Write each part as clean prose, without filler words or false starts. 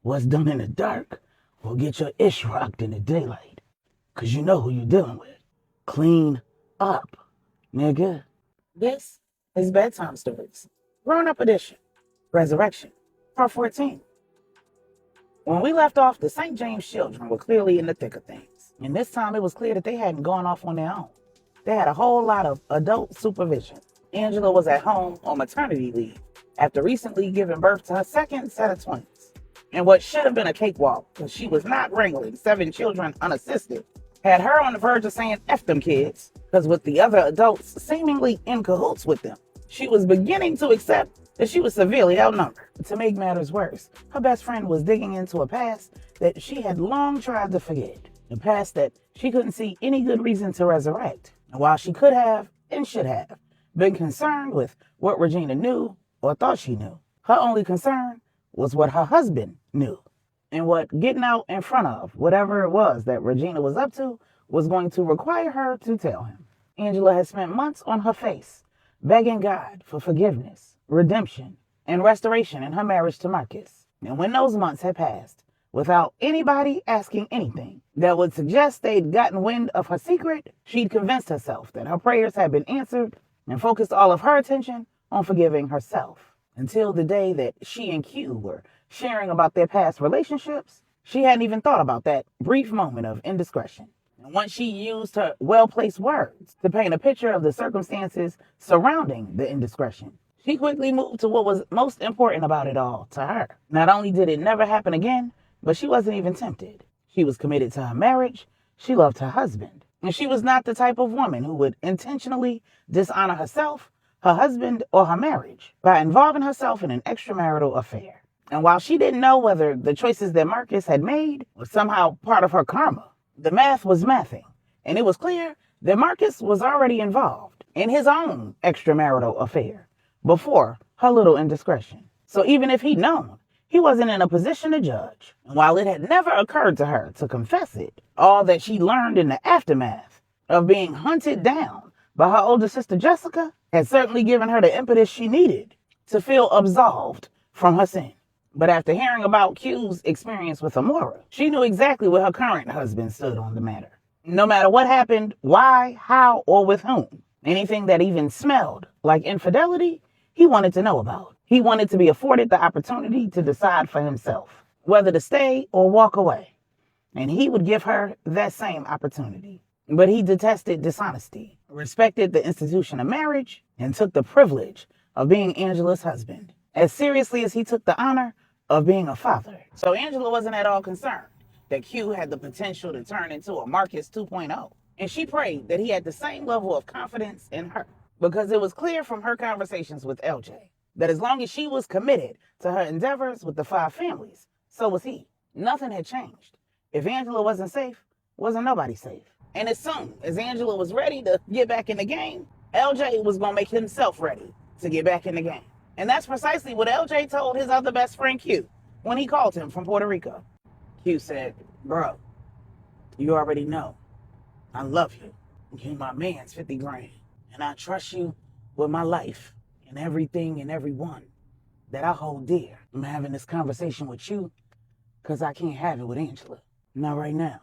What's done in the dark will get your ish rocked in the daylight. Cause you know who you're dealing with. Clean up, nigga. This is Bedtime Stories, Grownup Edition, Resurrection, Part 14. When we left off, the St. James children were clearly in the thick of things. And this time it was clear that they hadn't gone off on their own. They had a whole lot of adult supervision. Angela was at home on maternity leave after recently giving birth to her second set of twins. And what should have been a cakewalk, because she was not wrangling 7 children unassisted, had her on the verge of saying F them kids, because with the other adults seemingly in cahoots with them, she was beginning to accept that she was severely outnumbered. To make matters worse, her best friend was digging into a past that she had long tried to forget, a past that she couldn't see any good reason to resurrect. And while she could have, and should have, been concerned with what Regina knew or thought she knew, her only concern was what her husband knew, and what getting out in front of whatever it was that Regina was up to was going to require her to tell him. Angela had spent months on her face, begging God for forgiveness, redemption, and restoration in her marriage to Marcus. And when those months had passed, without anybody asking anything that would suggest they'd gotten wind of her secret, she'd convinced herself that her prayers had been answered and focused all of her attention on forgiving herself. Until the day that she and Q were sharing about their past relationships, she hadn't even thought about that brief moment of indiscretion. And once she used her well-placed words to paint a picture of the circumstances surrounding the indiscretion, she quickly moved to what was most important about it all to her. Not only did it never happen again, but she wasn't even tempted. She was committed to her marriage. She loved her husband. And she was not the type of woman who would intentionally dishonor herself, her husband, or her marriage by involving herself in an extramarital affair. And while she didn't know whether the choices that Marcus had made were somehow part of her karma, the math was mathing. And it was clear that Marcus was already involved in his own extramarital affair before her little indiscretion. So even if he'd known, he wasn't in a position to judge. And while it had never occurred to her to confess it, all that she learned in the aftermath of being hunted down by her older sister Jessica had certainly given her the impetus she needed to feel absolved from her sin. But after hearing about Q's experience with Amora, she knew exactly where her current husband stood on the matter. No matter what happened, why, how, or with whom, anything that even smelled like infidelity, he wanted to know about. He wanted to be afforded the opportunity to decide for himself whether to stay or walk away. And he would give her that same opportunity. But he detested dishonesty, respected the institution of marriage, and took the privilege of being Angela's husband as seriously as he took the honor of being a father. So Angela wasn't at all concerned that Q had the potential to turn into a Marcus 2.0. And she prayed that he had the same level of confidence in her, because it was clear from her conversations with LJ that as long as she was committed to her endeavors with the 5 families, so was he. Nothing had changed. If Angela wasn't safe, wasn't nobody safe. And as soon as Angela was ready to get back in the game, LJ was going to make himself ready to get back in the game. And that's precisely what LJ told his other best friend Q when he called him from Puerto Rico. Q said, "Bro, you already know. I love you. You my man's 50 grand. And I trust you with my life and everything and everyone that I hold dear. I'm having this conversation with you because I can't have it with Angela. Not right now.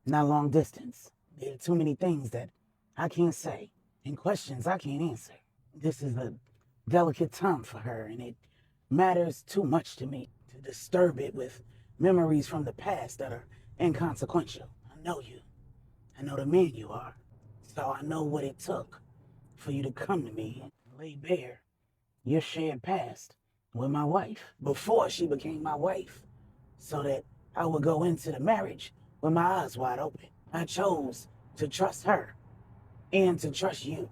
Not long distance. There are too many things that I can't say and questions I can't answer. This is a delicate time for her, and it matters too much to me to disturb it with memories from the past that are inconsequential. I know you. I know the man you are. So I know what it took for you to come to me and lay bare your shared past with my wife before she became my wife, so that I would go into the marriage with my eyes wide open. I chose to trust her and to trust you.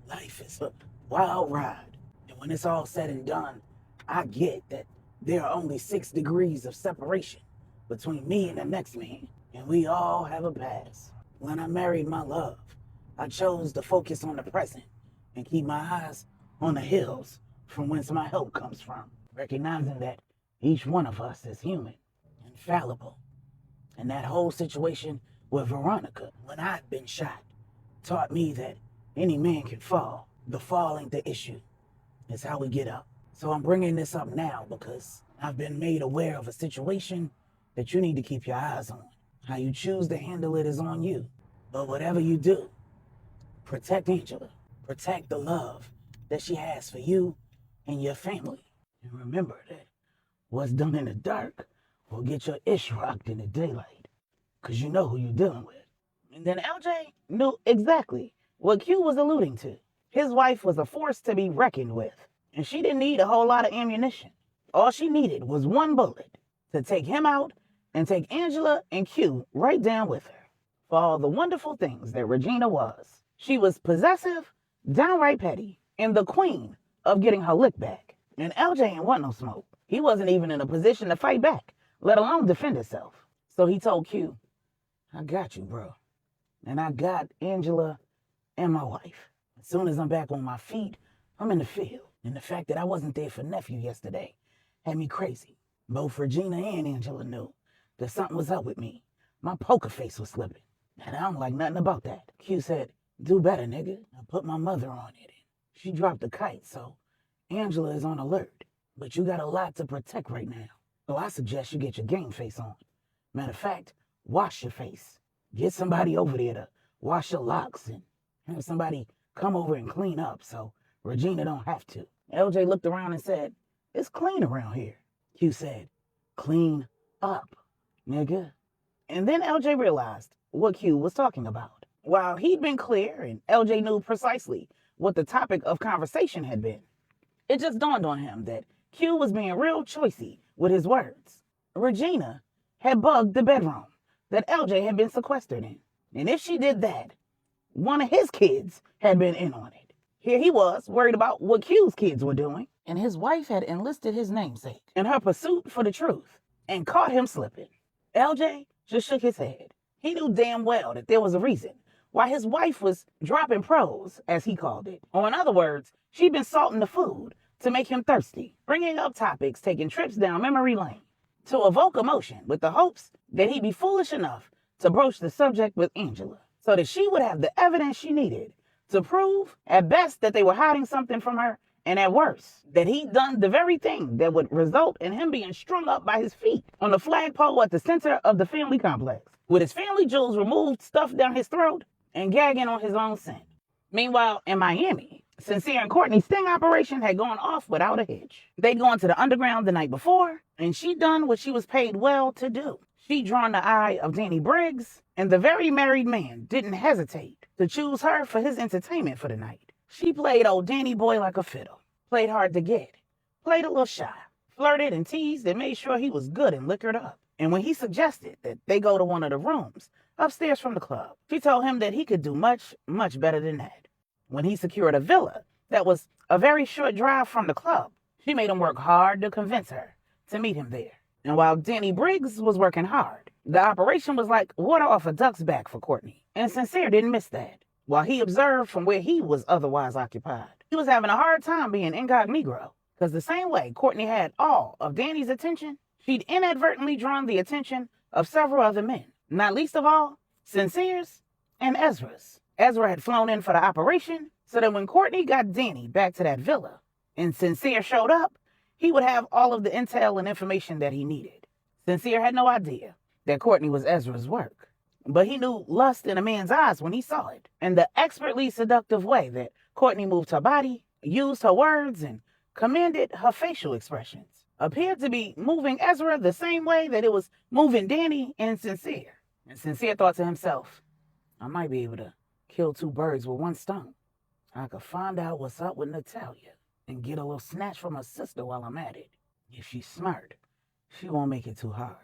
Life is a wild ride. And when it's all said and done, I get that there are only 6 degrees of separation between me and the next man. And we all have a past. When I married my love, I chose to focus on the present and keep my eyes on the hills from whence my help comes from, recognizing that each one of us is human and fallible. And that whole situation with Veronica, when I'd been shot, taught me that any man can fall. The fall ain't the issue. It's how we get up. So I'm bringing this up now because I've been made aware of a situation that you need to keep your eyes on. How you choose to handle it is on you. But whatever you do, protect Angela. Protect the love that she has for you and your family. And remember that what's done in the dark will get your ish rocked in the daylight. Because you know who you're dealing with. And then LJ knew exactly what Q was alluding to. His wife was a force to be reckoned with. And she didn't need a whole lot of ammunition. All she needed was one bullet to take him out and take Angela and Q right down with her. For all the wonderful things that Regina was. She was possessive, downright petty, and the queen of getting her lick back. And LJ ain't want no smoke. He wasn't even in a position to fight back, let alone defend himself. So he told Q, I got you, bro. And I got Angela and my wife. As soon as I'm back on my feet, I'm in the field. And the fact that I wasn't there for nephew yesterday had me crazy. Both Regina and Angela knew that something was up with me. My poker face was slipping. And I don't like nothing about that. Q said, do better, nigga. I put my mother on it. She dropped the kite, so Angela is on alert. But you got a lot to protect right now. So I suggest you get your game face on. Matter of fact, wash your face. Get somebody over there to wash your locks and have somebody come over and clean up so Regina don't have to. LJ looked around and said, it's clean around here. Q said, clean up, nigga. And then LJ realized what Q was talking about. While he'd been clear and LJ knew precisely what the topic of conversation had been, it just dawned on him that Q was being real choicey with his words. Regina had bugged the bedroom that LJ had been sequestered in. And if she did that, one of his kids had been in on it. Here he was, worried about what Q's kids were doing, and his wife had enlisted his namesake in her pursuit for the truth and caught him slipping. LJ just shook his head. He knew damn well that there was a reason why his wife was dropping pros, as he called it. Or in other words, she'd been salting the food to make him thirsty, bringing up topics, taking trips down memory lane to evoke emotion with the hopes that he'd be foolish enough to broach the subject with Angela so that she would have the evidence she needed to prove at best that they were hiding something from her, and at worst, that he'd done the very thing that would result in him being strung up by his feet on the flagpole at the center of the family complex, with his family jewels removed, stuffed down his throat, and gagging on his own scent. Meanwhile, in Miami, Sincere and Courtney's sting operation had gone off without a hitch. They'd gone to the underground the night before, and she'd done what she was paid well to do. She'd drawn the eye of Danny Briggs, and the very married man didn't hesitate to choose her for his entertainment for the night. She played old Danny boy like a fiddle, played hard to get, played a little shy, flirted and teased and made sure he was good and liquored up. And when he suggested that they go to one of the rooms upstairs from the club, she told him that he could do much, much better than that. When he secured a villa that was a very short drive from the club, she made him work hard to convince her to meet him there. And while Danny Briggs was working hard, the operation was like water off a duck's back for Courtney. And Sincere didn't miss that. While he observed from where he was otherwise occupied, he was having a hard time being incognito, because the same way Courtney had all of Danny's attention, she'd inadvertently drawn the attention of several other men, not least of all, Sincere's and Ezra's. Ezra had flown in for the operation, so that when Courtney got Danny back to that villa and Sincere showed up, he would have all of the intel and information that he needed. Sincere had no idea that Courtney was Ezra's work, but he knew lust in a man's eyes when he saw it, and the expertly seductive way that Courtney moved her body, used her words, and commanded her facial expressions appeared to be moving Ezra the same way that it was moving Danny and Sincere. And Sincere thought to himself, I might be able to kill two birds with one stone. I could find out what's up with Natalia and get a little snatch from her sister while I'm at it. If she's smart, she won't make it too hard.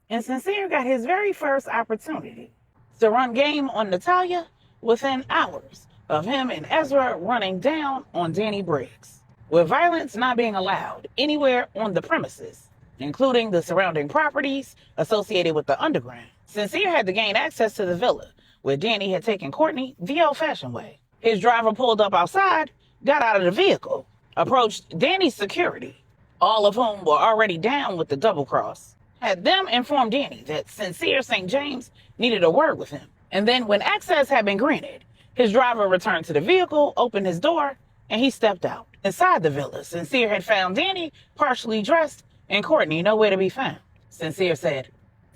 And Sincere got his very first opportunity to run game on Natalia within hours of him and Ezra running down on Danny Briggs, with violence not being allowed anywhere on the premises, including the surrounding properties associated with the underground. Sincere had to gain access to the villa, where Danny had taken Courtney the old-fashioned way. His driver pulled up outside, got out of the vehicle, approached Danny's security, all of whom were already down with the double cross, had them inform Danny that Sincere St. James needed a word with him. And then when access had been granted, his driver returned to the vehicle, opened his door, and he stepped out. Inside the villa, Sincere had found Danny partially dressed and Courtney nowhere to be found. Sincere said,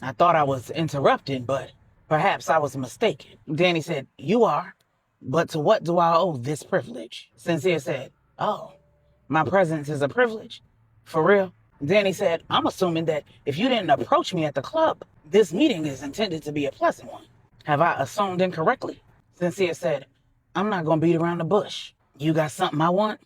I thought I was interrupting, but perhaps I was mistaken. Danny said, you are, but to what do I owe this privilege? Sincere said, oh, my presence is a privilege? For real? Danny said, I'm assuming that if you didn't approach me at the club, this meeting is intended to be a pleasant one. Have I assumed incorrectly? Sincere said, I'm not going to beat around the bush. You got something I want,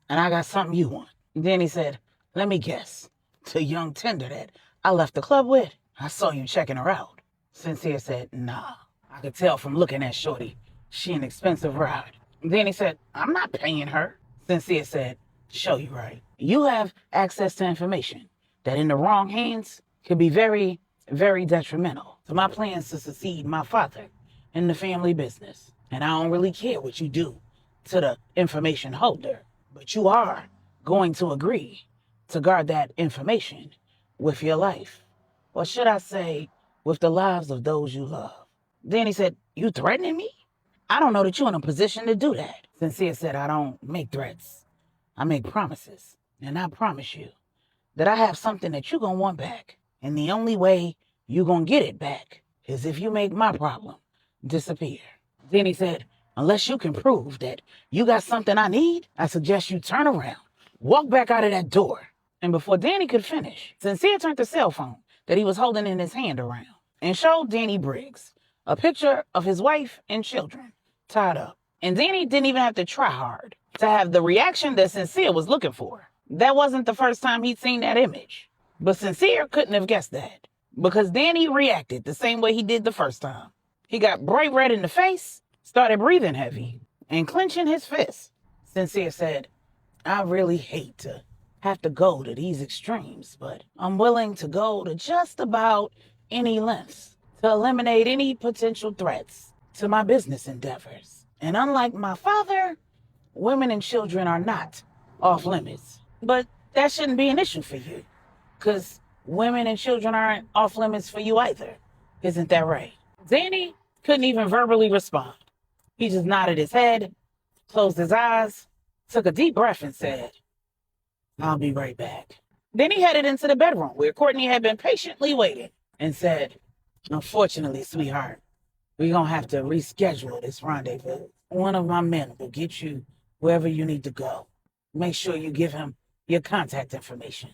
and I got something you want. Danny said, let me guess. The young tender that I left the club with? I saw you checking her out. Sincere said, nah. I could tell from looking at Shorty. She an expensive ride. Danny said, I'm not paying her. Sincere said, show you right. You have access to information that in the wrong hands could be very, very detrimental to my plans to succeed my father in the family business. And I don't really care what you do to the information holder, but you are going to agree to guard that information with your life. Or should I say, with the lives of those you love. Danny said, you threatening me? I don't know that you're in a position to do that. Sincere said, I don't make threats. I make promises. And I promise you that I have something that you're going to want back. And the only way you're going to get it back is if you make my problem disappear. Then he said, unless you can prove that you got something I need, I suggest you turn around, walk back out of that door. And before Danny could finish, Sincere turned the cell phone that he was holding in his hand around and showed Danny Briggs a picture of his wife and children tied up. And Danny didn't even have to try hard to have the reaction that Sincere was looking for. That wasn't the first time he'd seen that image. But Sincere couldn't have guessed that because Danny reacted the same way he did the first time. He got bright red in the face, started breathing heavy, and clenching his fists. Sincere said, I really hate to have to go to these extremes, but I'm willing to go to just about any lengths to eliminate any potential threats to my business endeavors. And unlike my father, women and children are not off limits. But that shouldn't be an issue for you, because women and children aren't off limits for you either. Isn't that right? Danny couldn't even verbally respond. He just nodded his head, closed his eyes, took a deep breath and said, I'll be right back. Then he headed into the bedroom where Courtney had been patiently waiting and said, unfortunately, sweetheart, we're going to have to reschedule this rendezvous. One of my men will get you wherever you need to go. Make sure you give him your contact information.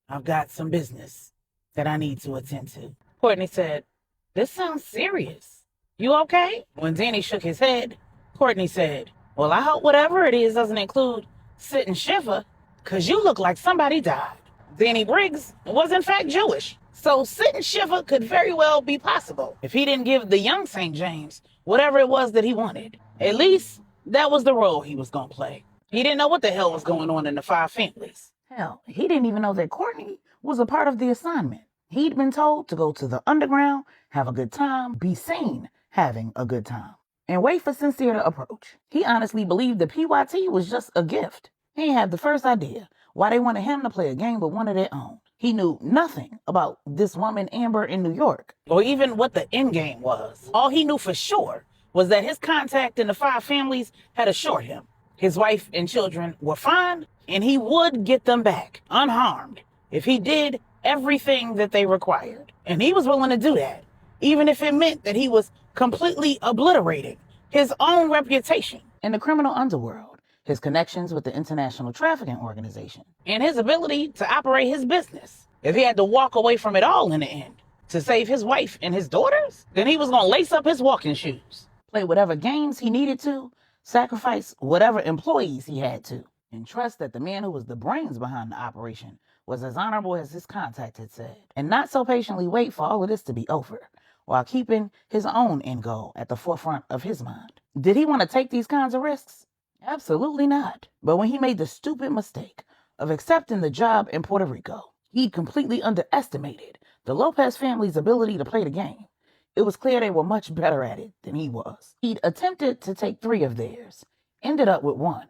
I've got some business that I need to attend to. Courtney said, this sounds serious. You okay? When Danny shook his head, Courtney said, well, I hope whatever it is doesn't include sit and shiver, because you look like somebody died. Danny Briggs was in fact Jewish, so sit and shiver could very well be possible if he didn't give the young St. James whatever it was that he wanted. At least that was the role he was going to play. He didn't know what the hell was going on in the five families. Hell, he didn't even know that Courtney was a part of the assignment. He'd been told to go to the underground, have a good time, be seen having a good time, and wait for Sincere to approach. He honestly believed the PYT was just a gift. He had the first idea why they wanted him to play a game with one of their own. He knew nothing about this woman Amber in New York, or even what the end game was. All he knew for sure was that his contact in the five families had assured him his wife and children were fine, and he would get them back unharmed if he did everything that they required. And he was willing to do that, even if it meant that he was completely obliterating his own reputation in the criminal underworld, his connections with the International Trafficking Organization, and his ability to operate his business. If he had to walk away from it all in the end to save his wife and his daughters, then he was going to lace up his walking shoes, play whatever games he needed to, sacrifice whatever employees he had to, and trust that the man who was the brains behind the operation was as honorable as his contact had said, and not so patiently wait for all of this to be over while keeping his own end goal at the forefront of his mind. Did he want to take these kinds of risks? Absolutely not. But when he made the stupid mistake of accepting the job in Puerto Rico, he completely underestimated the Lopez family's ability to play the game. It was clear they were much better at it than he was. He'd attempted to take 3 of theirs, ended up with 1.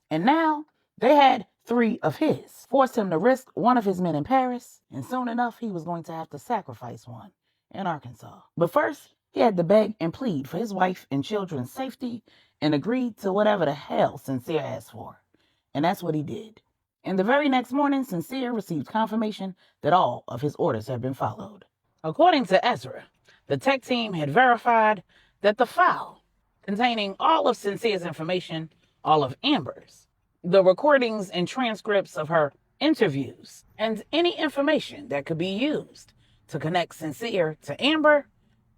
And now they had 3 of his. Forced him to risk one of his men in Paris, and soon enough he was going to have to sacrifice one in Arkansas. But first, he had to beg and plead for his wife and children's safety and agreed to whatever the hell Sincere asked for. And that's what he did. And the very next morning, Sincere received confirmation that all of his orders had been followed. According to Ezra, the tech team had verified that the file containing all of Sincere's information, all of Amber's, the recordings and transcripts of her interviews, and any information that could be used to connect Sincere to Amber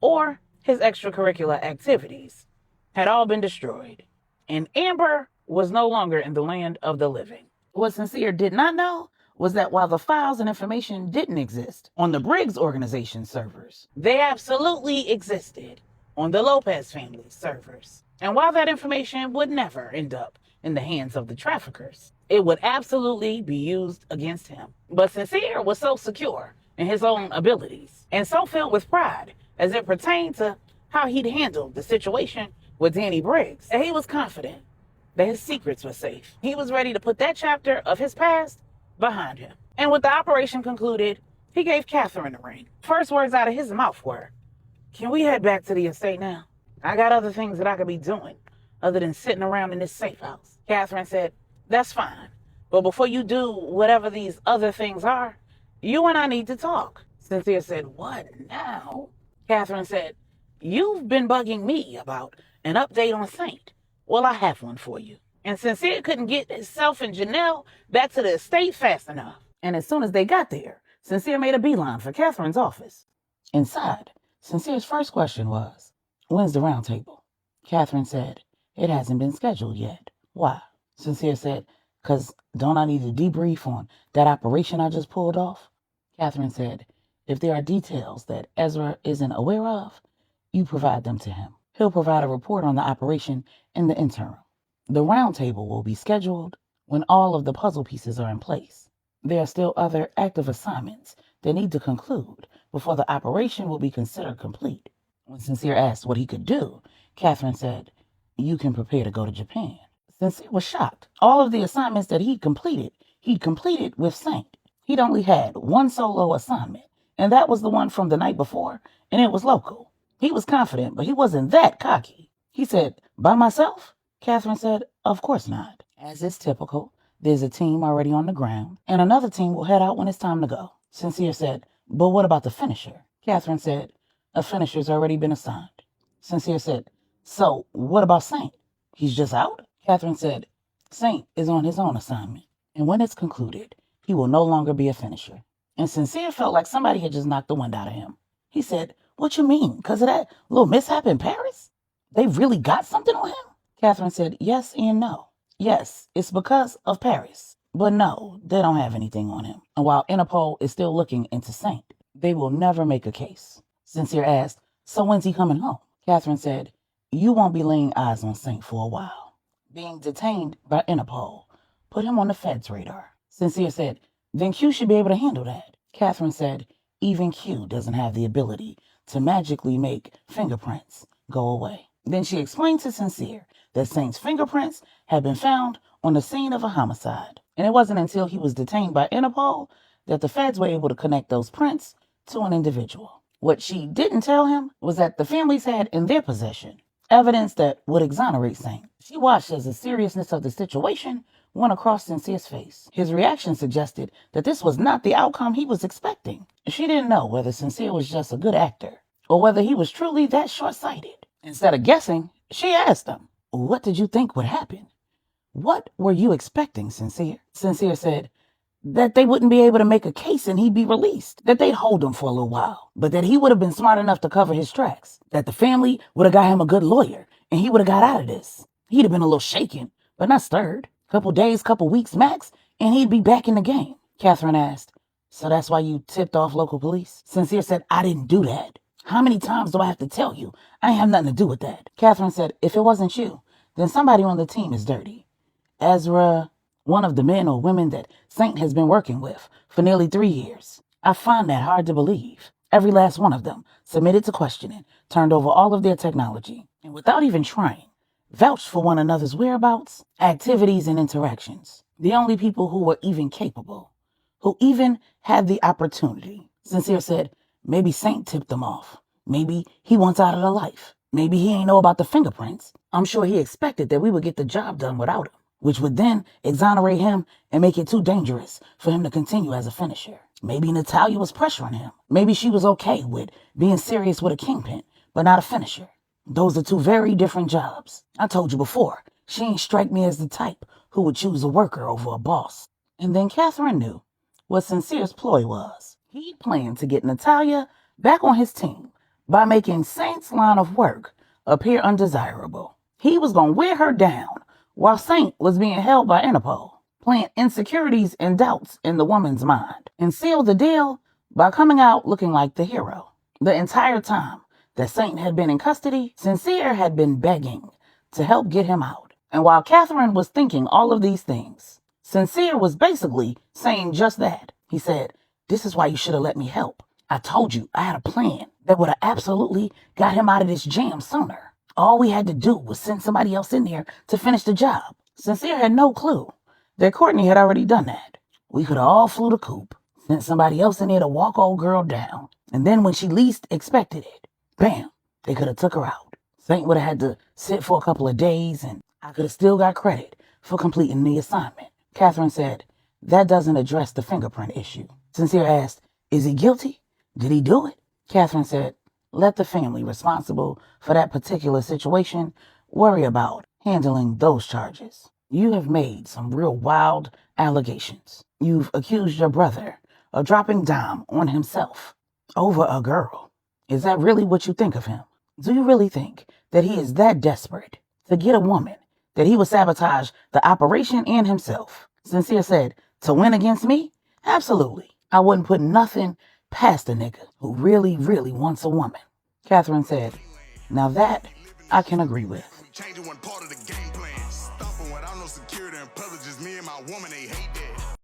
or his extracurricular activities, had all been destroyed. And Amber was no longer in the land of the living. What Sincere did not know was that while the files and information didn't exist on the Briggs organization servers, they absolutely existed on the Lopez family's servers. And while that information would never end up in the hands of the traffickers, it would absolutely be used against him. But Sincere was so secure in his own abilities and so filled with pride as it pertained to how he'd handled the situation with Danny Briggs that he was confident that his secrets were safe. He was ready to put that chapter of his past behind him. And with the operation concluded, he gave Catherine the ring. First words out of his mouth were, "Can we head back to the estate now? I got other things that I could be doing other than sitting around in this safe house." Catherine said, "That's fine. But before you do whatever these other things are, you and I need to talk." Cynthia said, "What now?" Catherine said, "You've been bugging me about an update on Saint. Well, I have one for you." And Sincere couldn't get himself and Janelle back to the estate fast enough. And as soon as they got there, Sincere made a beeline for Catherine's office. Inside, Sincere's first question was, "When's the round table?" Catherine said, "It hasn't been scheduled yet." "Why?" Sincere said, "'Cause don't I need to debrief on that operation I just pulled off?" Catherine said, "If there are details that Ezra isn't aware of, you provide them to him. He'll provide a report on the operation in the interim. The round table will be scheduled when all of the puzzle pieces are in place. There are still other active assignments that need to conclude before the operation will be considered complete." When Sincere asked what he could do, Catherine said, "You can prepare to go to Japan." Sincere was shocked. All of the assignments that he'd completed with Saint. He'd only had one solo assignment, and that was the one from the night before, and it was local. He was confident, but he wasn't that cocky. He said, "By myself?" Catherine said, "Of course not. As is typical, there's a team already on the ground, and another team will head out when it's time to go." Sincere said, "But what about the finisher?" Catherine said, "A finisher's already been assigned." Sincere said, "So what about Saint? He's just out?" Catherine said, "Saint is on his own assignment, and when it's concluded, he will no longer be a finisher." And Sincere felt like somebody had just knocked the wind out of him. He said, "What you mean? Because of that little mishap in Paris? They really got something on him?" Catherine said, "Yes and no. Yes, it's because of Paris. But no, they don't have anything on him. And while Interpol is still looking into Saint, they will never make a case." Sincere asked, "So when's he coming home?" Catherine said, "You won't be laying eyes on Saint for a while. Being detained by Interpol put him on the Fed's radar." Sincere said, "Then Q should be able to handle that." Catherine said, "Even Q doesn't have the ability to magically make fingerprints go away." Then she explained to Sincere that Saint's fingerprints had been found on the scene of a homicide. And it wasn't until he was detained by Interpol that the feds were able to connect those prints to an individual. What she didn't tell him was that the families had in their possession evidence that would exonerate Saint. She watched as the seriousness of the situation went across Sincere's face. His reaction suggested that this was not the outcome he was expecting. She didn't know whether Sincere was just a good actor or whether he was truly that short-sighted. Instead of guessing, she asked him, "What did you think would happen? What were you expecting, Sincere?" Sincere said that they wouldn't be able to make a case and he'd be released, that they'd hold him for a little while, but that he would have been smart enough to cover his tracks, that the family would have got him a good lawyer and he would have got out of this. He'd have been a little shaken, but not stirred. Couple days, couple weeks max, and he'd be back in the game. Catherine asked, "So that's why you tipped off local police?" Sincere said, "I didn't do that. How many times do I have to tell you? I ain't have nothing to do with that." Catherine said, "If it wasn't you, then somebody on the team is dirty. Ezra, one of the men or women that Saint has been working with for nearly 3 years. I find that hard to believe. Every last one of them submitted to questioning, turned over all of their technology, and without even trying, vouched for one another's whereabouts, activities, and interactions. The only people who were even capable, who even had the opportunity." Sincere said, "Maybe Saint tipped them off. Maybe he wants out of the life. Maybe he ain't know about the fingerprints. I'm sure he expected that we would get the job done without him." which would then exonerate him and make it too dangerous for him to continue as a finisher. Maybe Natalia was pressuring him. Maybe she was okay with being serious with a kingpin, but not a finisher. Those are two very different jobs. I told you before, she ain't strike me as the type who would choose a worker over a boss. And then Catherine knew what Sincere's ploy was. He planned to get Natalia back on his team by making Saint's line of work appear undesirable. He was going to wear her down while Saint was being held by Interpol, plant insecurities and doubts in the woman's mind, and seal the deal by coming out looking like the hero. The entire time that Saint had been in custody, Sincere had been begging to help get him out. And while Catherine was thinking all of these things, Sincere was basically saying just that. He said, "This is why you should have let me help. I told you I had a plan that would have absolutely got him out of this jam sooner. All we had to do was send somebody else in there to finish the job." Sincere had no clue that Courtney had already done that. We could have all flew the coop, sent somebody else in there to walk old girl down, and then when she least expected it, bam, they could have took her out. Saint would have had to sit for a couple of days, and I could have still got credit for completing the assignment. Catherine said, "That doesn't address the fingerprint issue." Sincere asked, "Is he guilty? Did he do it?" Catherine said, "Let the family responsible for that particular situation worry about handling those charges. You have made some real wild allegations. You've accused your brother of dropping dime on himself over a girl. Is that really what you think of him? Do you really think that he is that desperate to get a woman that he would sabotage the operation and himself?" Sincere said, "To win against me? Absolutely. I wouldn't put nothing past a nigga who really, really wants a woman." Catherine said, "Now that I can agree with." Changing one part of the game plan. Stopping without no security in public, just me and my woman, they hate that.